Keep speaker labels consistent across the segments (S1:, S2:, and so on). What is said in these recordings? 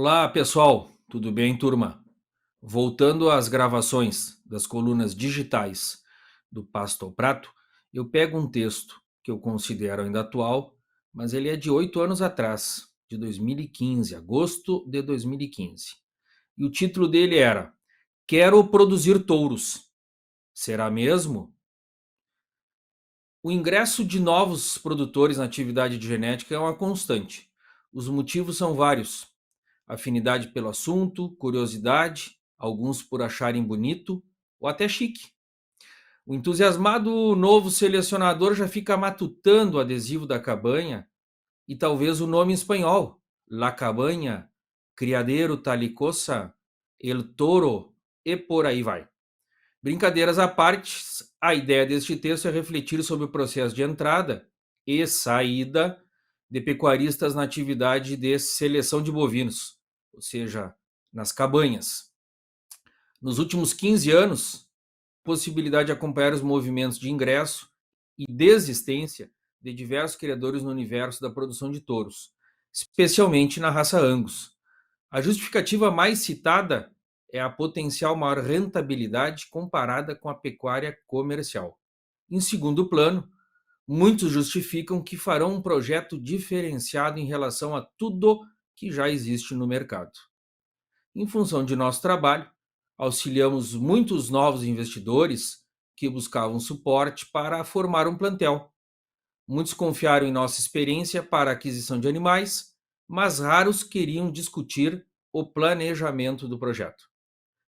S1: Olá, pessoal, tudo bem, turma? Voltando às gravações das colunas digitais do Pasto ao Prato, eu pego um texto que eu considero ainda atual, mas ele é de 8 anos atrás, de 2015, agosto de 2015. E o título dele era Quero produzir touros. Será mesmo? O ingresso de novos produtores na atividade de genética é uma constante. Os motivos são vários: afinidade pelo assunto, curiosidade, alguns por acharem bonito ou até chique. O entusiasmado novo selecionador já fica matutando o adesivo da cabanha e talvez o nome em espanhol, La Cabanha, Criadero Talicosa, El Toro e por aí vai. Brincadeiras à parte, a ideia deste texto é refletir sobre o processo de entrada e saída de pecuaristas na atividade de seleção de bovinos, ou seja, nas cabanhas. Nos últimos 15 anos, possibilidade de acompanhar os movimentos de ingresso e desistência de diversos criadores no universo da produção de touros, especialmente na raça Angus. A justificativa mais citada é a potencial maior rentabilidade comparada com a pecuária comercial. Em segundo plano, muitos justificam que farão um projeto diferenciado em relação a tudo que já existe no mercado. Em função de nosso trabalho, auxiliamos muitos novos investidores que buscavam suporte para formar um plantel. Muitos confiaram em nossa experiência para a aquisição de animais, mas raros queriam discutir o planejamento do projeto.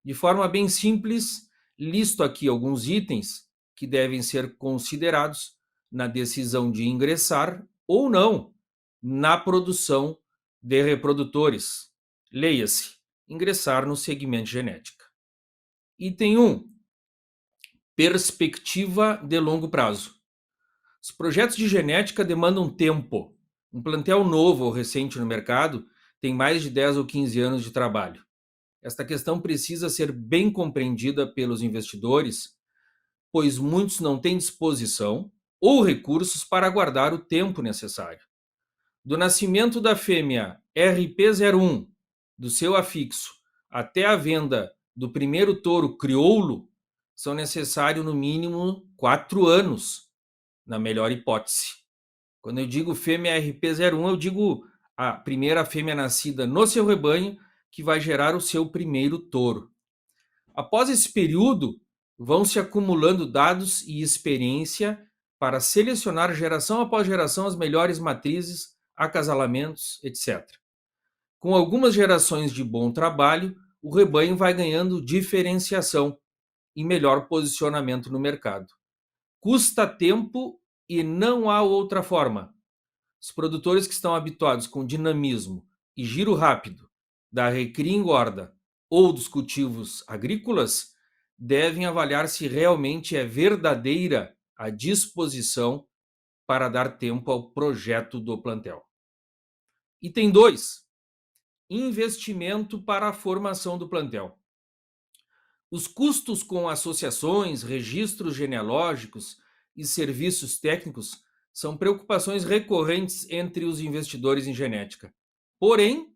S1: De forma bem simples, listo aqui alguns itens que devem ser considerados na decisão de ingressar ou não na produção de reprodutores. Leia-se, ingressar no segmento genética. Item 1. Perspectiva de longo prazo. Os projetos de genética demandam tempo. Um plantel novo ou recente no mercado tem mais de 10 ou 15 anos de trabalho. Esta questão precisa ser bem compreendida pelos investidores, pois muitos não têm disposição ou recursos para aguardar o tempo necessário. Do nascimento da fêmea RP01, do seu afixo, até a venda do primeiro touro crioulo, são necessários no mínimo 4 anos, na melhor hipótese. Quando eu digo fêmea RP01, eu digo a primeira fêmea nascida no seu rebanho, que vai gerar o seu primeiro touro. Após esse período, vão se acumulando dados e experiência para selecionar geração após geração as melhores matrizes, acasalamentos, etc. Com algumas gerações de bom trabalho, o rebanho vai ganhando diferenciação e melhor posicionamento no mercado. Custa tempo e não há outra forma. Os produtores que estão habituados com dinamismo e giro rápido da recria e engorda ou dos cultivos agrícolas devem avaliar se realmente é verdadeira a disposição para dar tempo ao projeto do plantel. Item 2. Investimento para a formação do plantel. Os custos com associações, registros genealógicos e serviços técnicos são preocupações recorrentes entre os investidores em genética. Porém,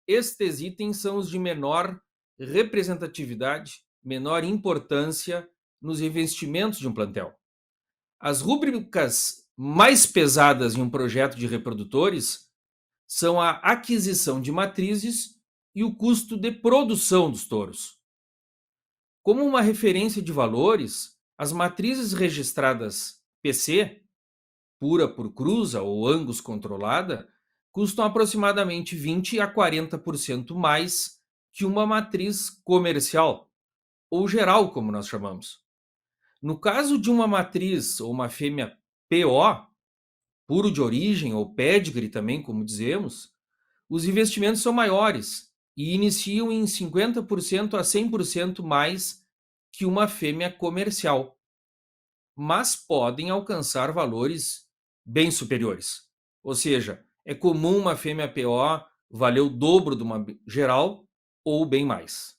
S1: estes itens são os de menor representatividade, menor importância nos investimentos de um plantel. As rúbricas mais pesadas em um projeto de reprodutores são a aquisição de matrizes e o custo de produção dos touros. Como uma referência de valores, as matrizes registradas PC, pura por cruza ou Angus controlada, custam aproximadamente 20 a 40% mais que uma matriz comercial, ou geral, como nós chamamos. No caso de uma matriz ou uma fêmea PO, puro de origem, ou pedigree também, como dizemos, os investimentos são maiores e iniciam em 50% a 100% mais que uma fêmea comercial, mas podem alcançar valores bem superiores. Ou seja, é comum uma fêmea PO valer o dobro de uma geral ou bem mais.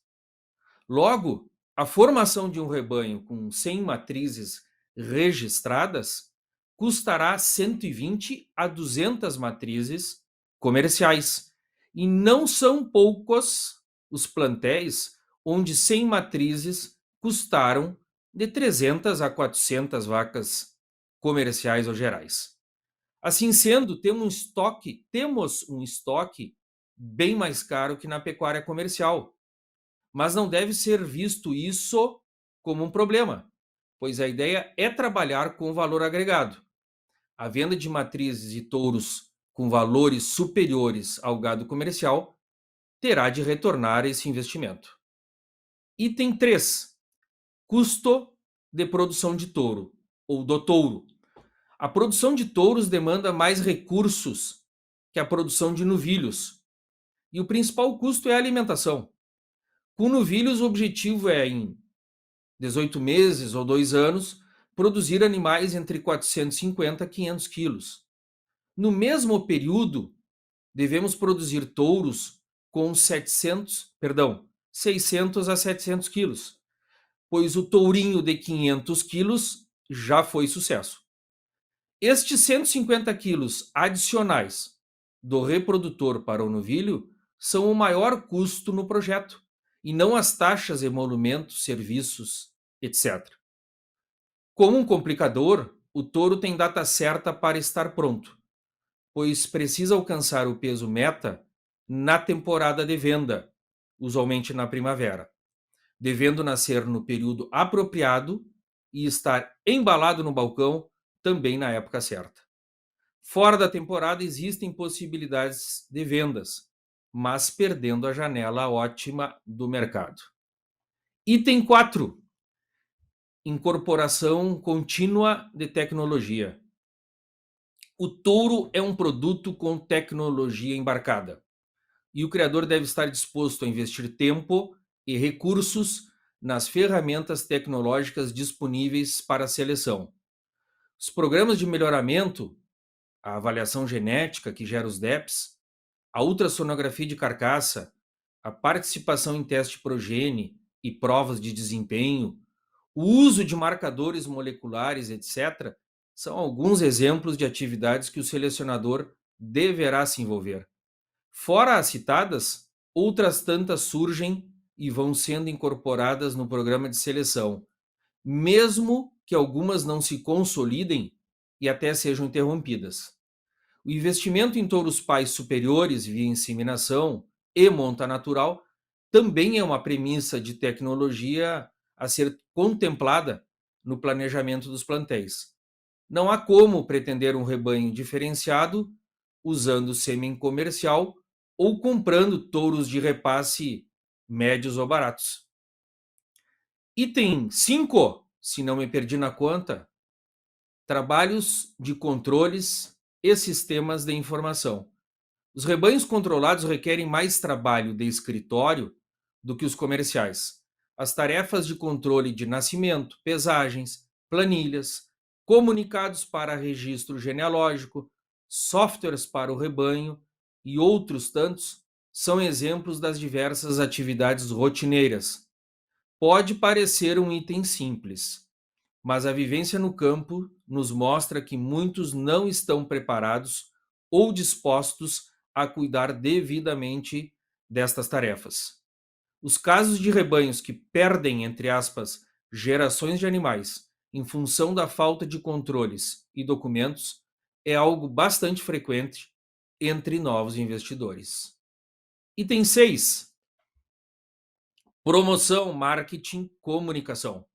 S1: Logo, a formação de um rebanho com 100 matrizes registradas custará 120 a 200 matrizes comerciais E não são poucos os plantéis onde 100 matrizes custaram de 300 a 400 vacas comerciais ou gerais. Assim sendo, temos um estoque bem mais caro que na pecuária comercial. Mas não deve ser visto isso como um problema, pois a ideia é trabalhar com valor agregado. A venda de matrizes e touros com valores superiores ao gado comercial terá de retornar esse investimento. Item 3. Custo de produção de touro ou do touro. A produção de touros demanda mais recursos que a produção de novilhos. E o principal custo é a alimentação. Com novilhos, o objetivo é, em 18 meses ou 2 anos, produzir animais entre 450 a 500 quilos. No mesmo período, devemos produzir touros com 600 a 700 quilos, pois o tourinho de 500 quilos já foi sucesso. Estes 150 quilos adicionais do reprodutor para o novilho são o maior custo no projeto, e não as taxas, emolumentos, serviços, etc. Como um complicador, o touro tem data certa para estar pronto, pois precisa alcançar o peso meta na temporada de venda, usualmente na primavera, devendo nascer no período apropriado e estar embalado no balcão também na época certa. Fora da temporada existem possibilidades de vendas, mas perdendo a janela ótima do mercado. Item 4. Incorporação contínua de tecnologia. O touro é um produto com tecnologia embarcada, e o criador deve estar disposto a investir tempo e recursos nas ferramentas tecnológicas disponíveis para a seleção. Os programas de melhoramento, a avaliação genética que gera os DEPs, a ultrassonografia de carcaça, a participação em teste progene e provas de desempenho, o uso de marcadores moleculares, etc., são alguns exemplos de atividades que o selecionador deverá se envolver. Fora as citadas, outras tantas surgem e vão sendo incorporadas no programa de seleção, mesmo que algumas não se consolidem e até sejam interrompidas. O investimento em touros pais superiores via inseminação e monta natural também é uma premissa de tecnologia a ser contemplada no planejamento dos plantéis. Não há como pretender um rebanho diferenciado usando sêmen comercial ou comprando touros de repasse médios ou baratos. Item 5, se não me perdi na conta, trabalhos de controles e sistemas de informação. Os rebanhos controlados requerem mais trabalho de escritório do que os comerciais. As tarefas de controle de nascimento, pesagens, planilhas, comunicados para registro genealógico, softwares para o rebanho e outros tantos são exemplos das diversas atividades rotineiras. Pode parecer um item simples, mas a vivência no campo nos mostra que muitos não estão preparados ou dispostos a cuidar devidamente destas tarefas. Os casos de rebanhos que perdem, entre aspas, gerações de animais em função da falta de controles e documentos é algo bastante frequente entre novos investidores. Item 6. Promoção, marketing, comunicação.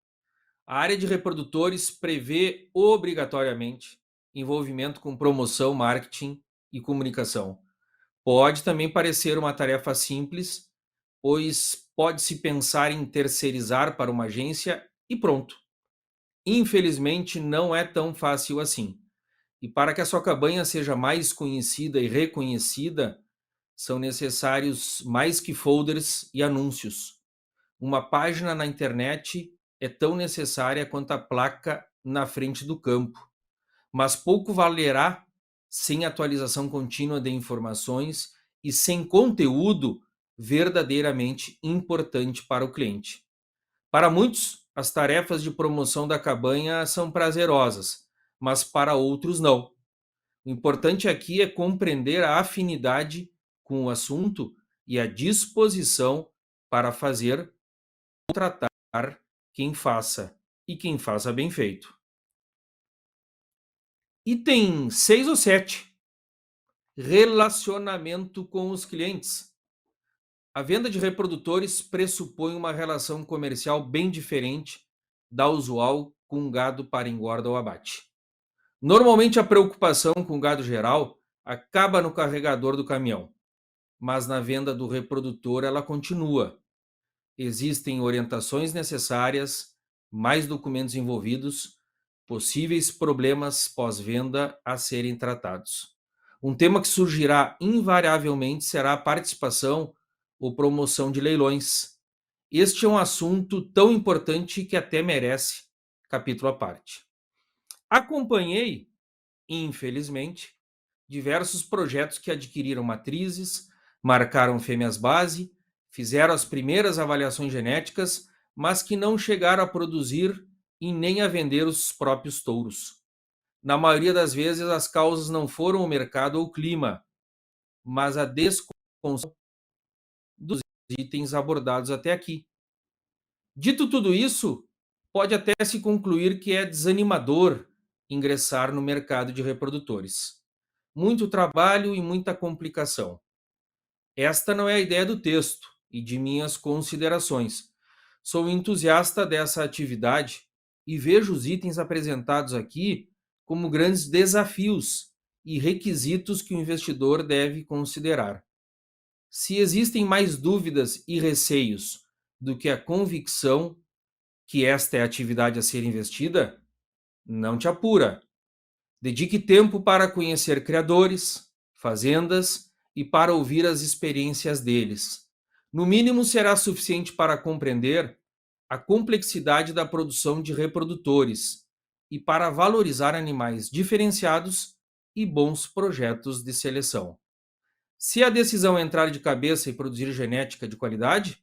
S1: A área de reprodutores prevê obrigatoriamente envolvimento com promoção, marketing e comunicação. Pode também parecer uma tarefa simples, pois pode-se pensar em terceirizar para uma agência e pronto. Infelizmente, não é tão fácil assim. E para que a sua cabanha seja mais conhecida e reconhecida, são necessários mais que folders e anúncios. Uma página na internet é tão necessária quanto a placa na frente do campo, mas pouco valerá sem atualização contínua de informações e sem conteúdo verdadeiramente importante para o cliente. Para muitos, as tarefas de promoção da cabanha são prazerosas, mas para outros não. O importante aqui é compreender a afinidade com o assunto e a disposição para fazer ou tratar quem faça, e quem faça bem feito. Item 6 ou 7. Relacionamento com os clientes. A venda de reprodutores pressupõe uma relação comercial bem diferente da usual com gado para engorda ou abate. Normalmente a preocupação com o gado geral acaba no carregador do caminhão, mas na venda do reprodutor ela continua. Existem orientações necessárias, mais documentos envolvidos, possíveis problemas pós-venda a serem tratados. Um tema que surgirá invariavelmente será a participação ou promoção de leilões. Este é um assunto tão importante que até merece capítulo à parte. Acompanhei, infelizmente, diversos projetos que adquiriram matrizes, marcaram fêmeas base, fizeram as primeiras avaliações genéticas, mas que não chegaram a produzir e nem a vender os próprios touros. Na maioria das vezes, as causas não foram o mercado ou o clima, mas a desconstrução dos itens abordados até aqui. Dito tudo isso, pode até se concluir que é desanimador ingressar no mercado de reprodutores. Muito trabalho e muita complicação. Esta não é a ideia do texto e de minhas considerações. Sou entusiasta dessa atividade e vejo os itens apresentados aqui como grandes desafios e requisitos que o investidor deve considerar. Se existem mais dúvidas e receios do que a convicção que esta é a atividade a ser investida, não te apura. Dedique tempo para conhecer criadores, fazendas e para ouvir as experiências deles. No mínimo, será suficiente para compreender a complexidade da produção de reprodutores e para valorizar animais diferenciados e bons projetos de seleção. Se a decisão entrar de cabeça e produzir genética de qualidade,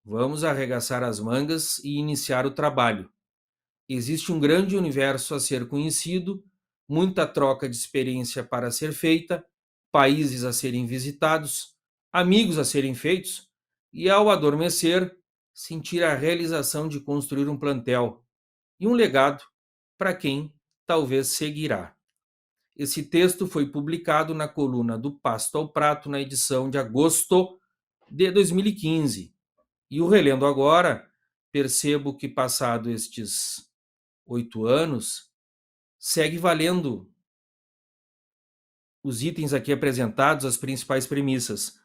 S1: vamos arregaçar as mangas e iniciar o trabalho. Existe um grande universo a ser conhecido, muita troca de experiência para ser feita, países a serem visitados, amigos a serem feitos, e ao adormecer, sentir a realização de construir um plantel e um legado para quem talvez seguirá. Esse texto foi publicado na coluna do Pasto ao Prato na edição de agosto de 2015. E o relendo agora, percebo que passado estes 8 anos, segue valendo os itens aqui apresentados, as principais premissas.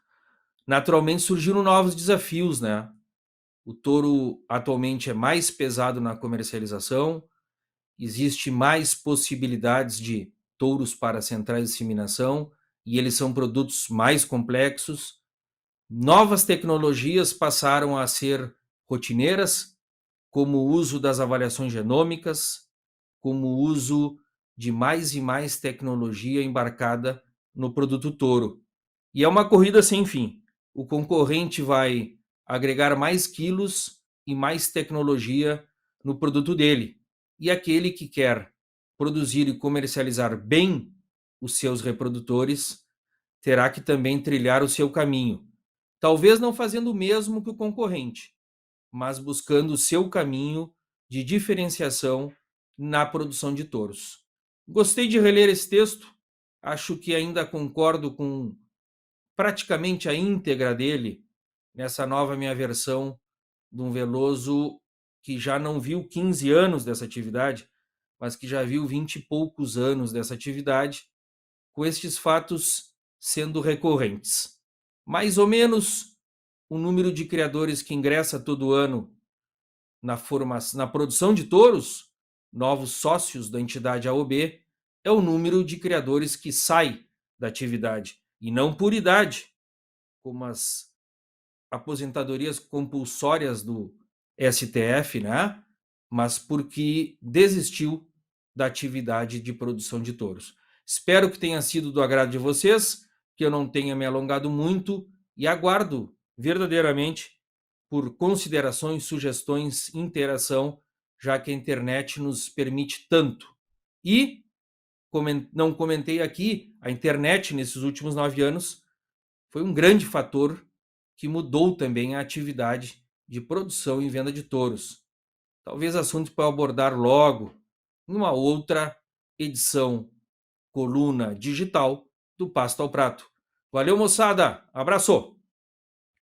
S1: Naturalmente surgiram novos desafios, né? O touro atualmente é mais pesado na comercialização, existe mais possibilidades de touros para centrais de inseminação e eles são produtos mais complexos. Novas tecnologias passaram a ser rotineiras, como o uso das avaliações genômicas, como o uso de mais e mais tecnologia embarcada no produto touro. E é uma corrida sem fim. O concorrente vai agregar mais quilos e mais tecnologia no produto dele. E aquele que quer produzir e comercializar bem os seus reprodutores terá que também trilhar o seu caminho. Talvez não fazendo o mesmo que o concorrente, mas buscando o seu caminho de diferenciação na produção de touros. Gostei de reler esse texto, acho que ainda concordo com praticamente a íntegra dele nessa nova minha versão de um Veloso que já não viu 15 anos dessa atividade, mas que já viu 20 e poucos anos dessa atividade, com estes fatos sendo recorrentes. Mais ou menos o número de criadores que ingressa todo ano na produção de touros, novos sócios da entidade AOB, é o número de criadores que sai da atividade, e não por idade, como as aposentadorias compulsórias do STF, né? Mas porque desistiu da atividade de produção de touros. Espero que tenha sido do agrado de vocês, que eu não tenha me alongado muito e aguardo verdadeiramente por considerações, sugestões, interação, já que a internet nos permite tanto. E, não comentei aqui, a internet, nesses últimos 9 anos, foi um grande fator que mudou também a atividade de produção e venda de touros. Talvez assunto para abordar logo em uma outra edição, coluna digital do Pasto ao Prato. Valeu, moçada! Abraço!